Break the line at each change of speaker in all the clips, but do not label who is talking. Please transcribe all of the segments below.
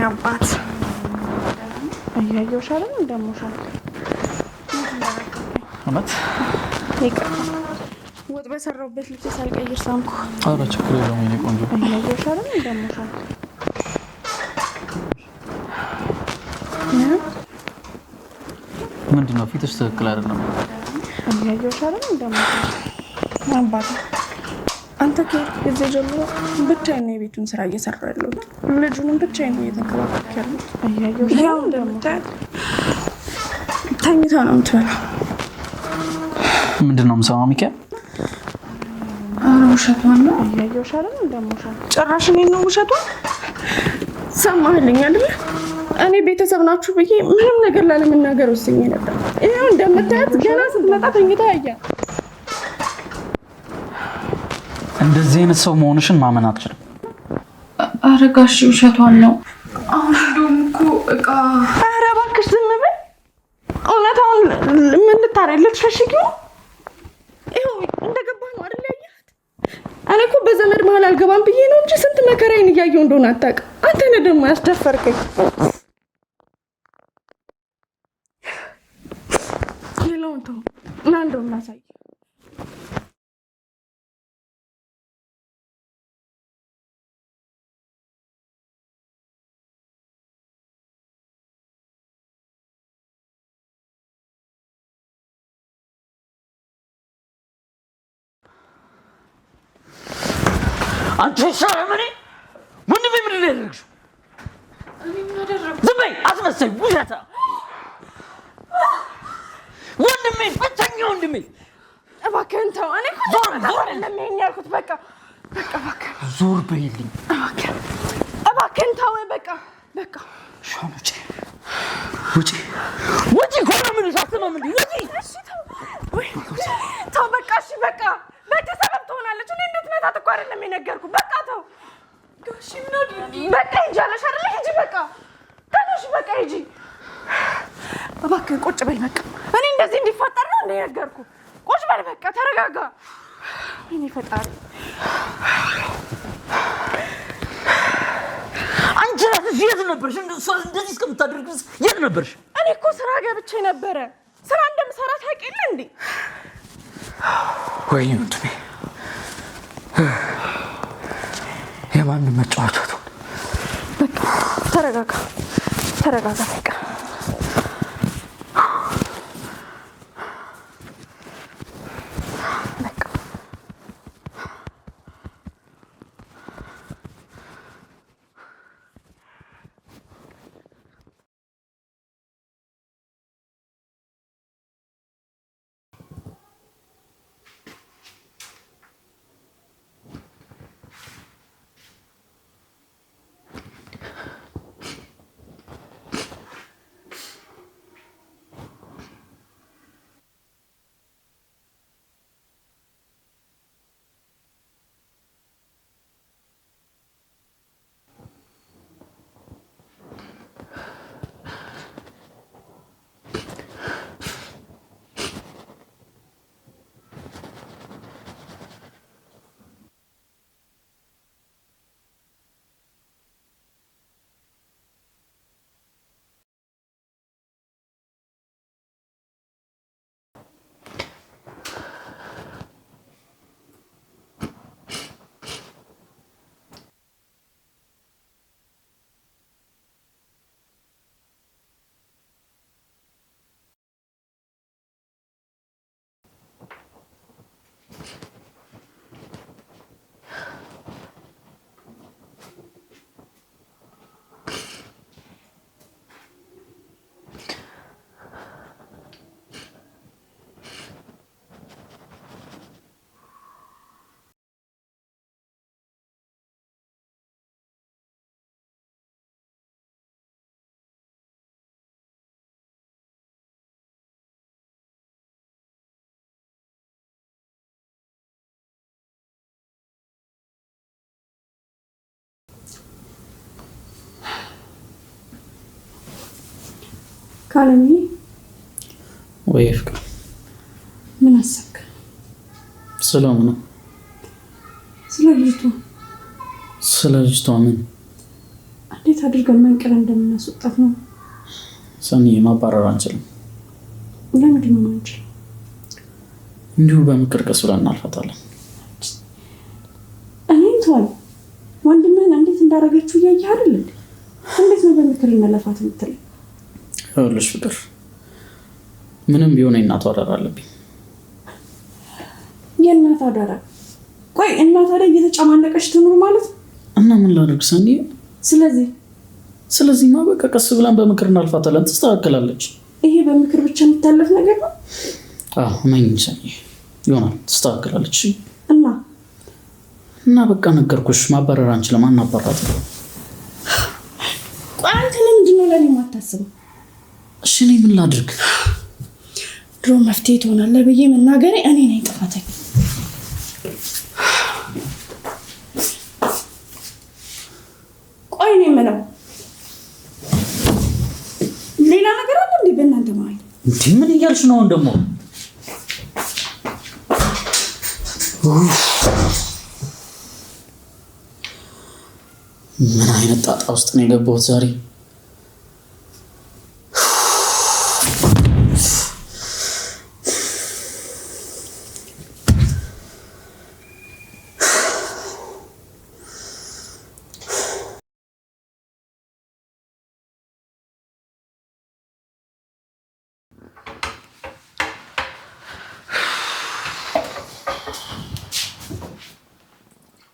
አባት አያየው ሻለም እንደሞሻል
አመት
ወጥ በሰራውበት ልጅ ሳልቀይር ሳምኩ።
አረ ችግር የለውም የኔ ቆንጆ።
አያየው ሻለም እንደሞሻል
ምንድነው ፊትሽ ትክክል አይደለም።
አያየው ሻለም እንደሞሻል አባት አንተ ከዚህ ጀምሮ ብቻዬን ነው የቤቱን ስራ እየሰራሁ ያለሁት። ልጁንም ብቻዬን ነው እየተንከባከብኩ ያለሁት። አያየው ሻለም እንደሞሻል ተኝታ ነው የምትበላው።
ምንድነው የምሰማው ሚካኤል?
ውሸቷን ነው አያየው ሻለም እንደሞሻል ጭራሽ እኔን ነው ውሸቷን ሰማህልኝ አይደል? እኔ ቤተሰብ ናችሁ ብዬ ምንም ነገር ላለመናገር ወስኜ ነበር። ይሄው እንደምታያት ገና ስትመጣ ተኝታ ያያ
እንደዚህ አይነት ሰው መሆንሽን ማመን አትችልም።
ኧረ ጋሽ ውሸቷን ነው። አሁን እንደውም እኮ እቃ ኧረ እባክሽ ዝም በይ። እውነታውን ምን ልታረጊ ልትሸሽጊው? ይኸው እንደገባህ ነው አይደል ያያት? እኔ እኮ በዘመድ መሀል አልገባም ብዬ ነው እንጂ ስንት መከራዬን እያየሁ እንደሆነ አታውቅም። አንተ ነህ ደግሞ ያስደፈርከኝ። ሌላውን ተው እና እንደውም ላሳይ።
አንቺ ሻለምኔ ወንድሜ ምን ያደርግሽ? ዝም በይ አስመሰይ ውሸታ። ወንድሜ ብቸኛ ወንድሜ
እባክህን ተው። እኔ እኮ ዞር ለምን ያልኩት በቃ እባክህ
ዞር በይልኝ
እባክህን ተው። በቃ
ሻኑ ውጪ ኮራ ምን ሳትሰማም እንዴ?
እሺ ተው በቃ እሺ በቃ ቤተሰብ ትሆናለች። እኔ እንድትመታት እኮ አይደለም የነገርኩህ። በቃ ተው ጋሽ ምን አድርጊ በቃ ይጃለሽ አይደል? ሂጂ በቃ ተነሽ በቃ ሂጂ እባክህ ቁጭ በይ በቃ። እኔ እንደዚህ እንዲፈጠር ነው እንደ ነገርኩህ። ቁጭ በል በቃ ተረጋጋ። እኔ ፈጣሪ
አንቺ ራስሽ የት ነበርሽ? እንደዚህ እስከምታደርግስ የት ነበርሽ?
እኔ እኮ ስራ ገብቼ ነበረ። ስራ እንደምሰራ ታውቂለ እንዴ?
ወይ ወንድሜ የማንም መጫወቻ ትሆን።
በቃ ተረጋጋ በቃ ካለሚ
ወይ ፍቅር
ምን አሰብክ?
ሰላም ነው።
ስለ ልጅቷ
ምን
እንዴት አድርገን መንቀል እንደምናስወጣት ነው
ሰኒ። ማባረር አንችልም።
ለምንድን ነው አንችልም?
እንዲሁ በምክር ቀስ ብለን እናልፋታለን።
እኔ እንኳን ወንድምህን እንዴት እንዳደረገችው እያየህ አይደል እንዴ? እንዴት ነው በምክር መለፋት የምትለኝ?
ይኸውልሽ ፍቅር፣ ምንም ቢሆን የእናቷ አደራ አለብኝ።
የእናቷ አደራ? ቆይ እናቷ ላይ እየተጨማነቀች ትኑር ማለት ነው?
እና ምን ላድርግ ሰኒ? ስለዚህማ በቃ ቀስ ብለን በምክር እናልፋታለን፣ ትስተካከላለች።
ይሄ በምክር ብቻ የሚታለፍ ነገር ነው?
አዎ ነኝ ሰኒ፣ ይሆናል፣ ትስተካከላለች። እና በቃ ነገርኩሽ፣ ማባረር አንችልም፣ አናባራትም።
ቆይ አንተ ለምንድን ነው ለእኔ የማታስበው?
እሺ እኔ ምን ላድርግ?
ድሮ መፍትሄ ትሆናለህ ብዬ መናገሬ እኔ ነኝ ጥፋተኛ። ቆይ እኔ የምለው ሌላ ነገር አለ እንዴ በእናንተ መሀል?
እንዴ ምን እያልሽ ነው ደግሞ? ምን አይነት ጣጣ ውስጥ ነው የገባሁት ዛሬ?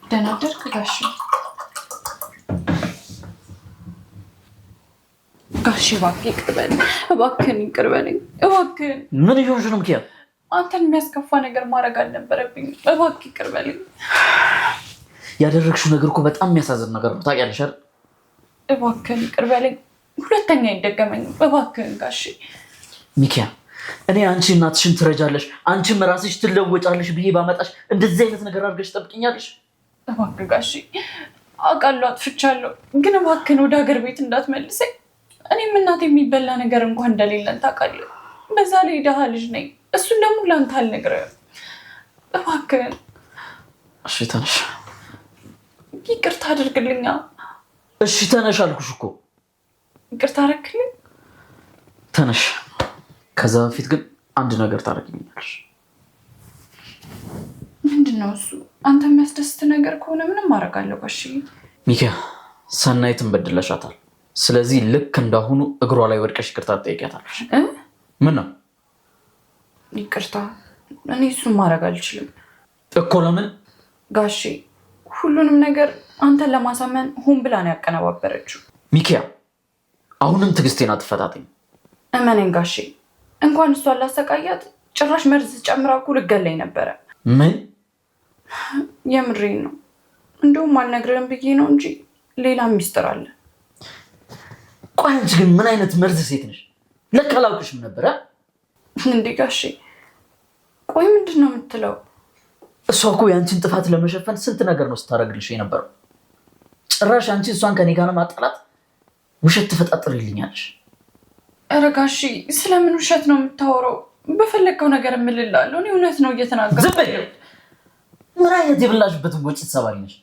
ደህና አደርክ ጋሼ? ጋሼ እባክህ ይቅር በለኝ፣ እባክህን ይቅር በለኝ፣ እባክህን።
ምን እየሆንሽ ነው ምክንያት?
አንተን የሚያስከፋ ነገር ማድረግ አልነበረብኝም፣ እባክህ ይቅር በለኝ።
ያደረግሽው ነገር እኮ በጣም የሚያሳዝን ነገር ነው ታውቂያለሽ አይደል?
እባክህን ይቅር በለኝ፣ ሁለተኛ አይደገመኝም፣ እባክህን ጋሼ።
ሚኪያ፣ እኔ አንቺ እናትሽን ትረጃለሽ፣ አንቺም ራስሽ ትለወጫለሽ ብዬ ባመጣሽ እንደዚህ አይነት ነገር አድርገሽ ትጠብቂኛለሽ?
እባክህ ጋሼ፣ አውቃለሁ አጥፍቻለሁ፣ ግን እባክህን ወደ ሀገር ቤት እንዳትመልሰኝ። እኔም እናቴ የሚበላ ነገር እንኳን እንደሌለን ታውቃለህ። በዛ ላይ ደሃ ልጅ ነኝ፣ እሱን ደግሞ ለአንተ አልነግርህም። እባክህን።
እሺ ተነሽ።
ይቅርታ አድርግልኛ።
እሺ ተነሽ አልኩሽ እኮ።
ይቅርታ አደረግልኝ።
ተነሽ። ከዛ በፊት ግን አንድ ነገር ታደርጊልኛለሽ።
ምንድን ነው እሱ? አንተ የሚያስደስት ነገር ከሆነ ምንም አደርጋለሁ ጋሼ።
ሚኪያ፣ ሰናይትን በድለሻታል። ስለዚህ ልክ እንዳሁኑ እግሯ ላይ ወድቀሽ ይቅርታ ትጠይቂያታለሽ። ምን ነው?
ይቅርታ? እኔ እሱን ማድረግ አልችልም
እኮ። ለምን
ጋሼ? ሁሉንም ነገር አንተን ለማሳመን ሆን ብላ ነው ያቀነባበረችው።
ሚኪያ፣ አሁንም ትዕግስቴን አትፈታተኝ።
እመነኝ ጋሼ፣ እንኳን እሷን ላሰቃያት ጭራሽ መርዝ ጨምራ እኮ ልገለኝ ነበረ።
ምን?
የምሬን ነው። እንደውም አልነግርህም ብዬ ነው እንጂ ሌላ ሚስጥር አለ።
ቆይ አንቺ ግን ምን አይነት መርዝ ሴት ነሽ? ለካ አላውቅሽም ነበረ።
እንዴ ጋሼ፣ ቆይ ምንድን ነው የምትለው?
እሷ እኮ የአንቺን ጥፋት ለመሸፈን ስንት ነገር ነው ስታደርግልሽ የነበረው። ጭራሽ አንቺ እሷን ከኔ ጋር ማጣላት ውሸት ትፈጣጥሪልኛለሽ። ኧረ
ጋሼ፣ ስለምን ውሸት ነው የምታወራው? በፈለግከው ነገር እምልልሃለሁ። እኔ እውነት ነው እየተናገርኩ።
ዝም በይ። ምን አይነት የብላሽበትን ወጪ ተሰባሪ ነሽ?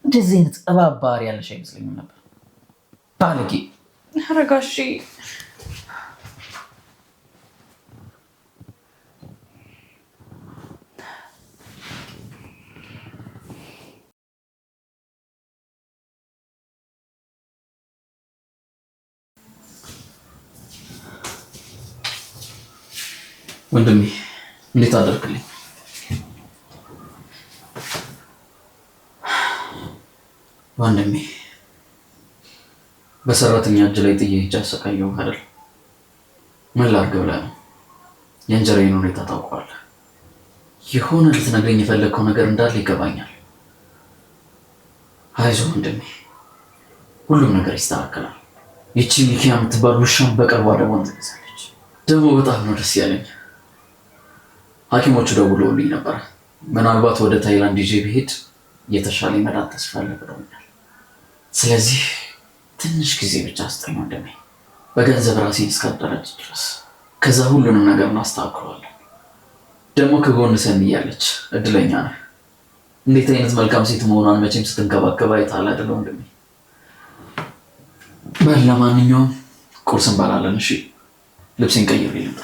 እንደዚህ አይነት እባብ ባህሪ ያለሽ አይመስለኝም ነበር። ባለጌ።
ኧረ ጋሼ፣
ወንድሜ እንዴት አደርክልኝ? ወንድሜ በሰራተኛ እጅ ላይ ጥዬ ሂጅ አሰቃየሁ አይደል? ምን ላድርግ ብለህ ነው? የእንጀራዬን ሁኔታ ታውቀዋለህ። የሆነ ልትነግረኝ የፈለግከው ነገር እንዳለ ይገባኛል። አይዞህ ወንድሜ፣ ሁሉም ነገር ይስተካከላል። ይቺ ሚኪያ የምትባል ውሻን በቅርቧ ደግሞ ትገዛለች። ደግሞ በጣም ነው ደስ ያለኝ። ሐኪሞቹ ደውለውልኝ ነበር። ምናልባት ወደ ታይላንድ ይዤ ብሄድ የተሻለ መዳን ተስፋ አለ ብለውኛል። ስለዚህ ትንሽ ጊዜ ብቻ አስጠኝ ወንድሜ፣ በገንዘብ ራሴን እስካደራጅ ድረስ። ከዛ ሁሉንም ነገር እናስተካክለዋለን። ደግሞ ከጎን ሰኒ እያለች እድለኛ ነህ። እንዴት አይነት መልካም ሴት መሆኗን መቼም ስትንከባከብ አይተሃል አይደል ወንድሜ? በል ለማንኛውም ቁርስ እንበላለን። እሺ ልብሴን ቀይሬ ልምጣ።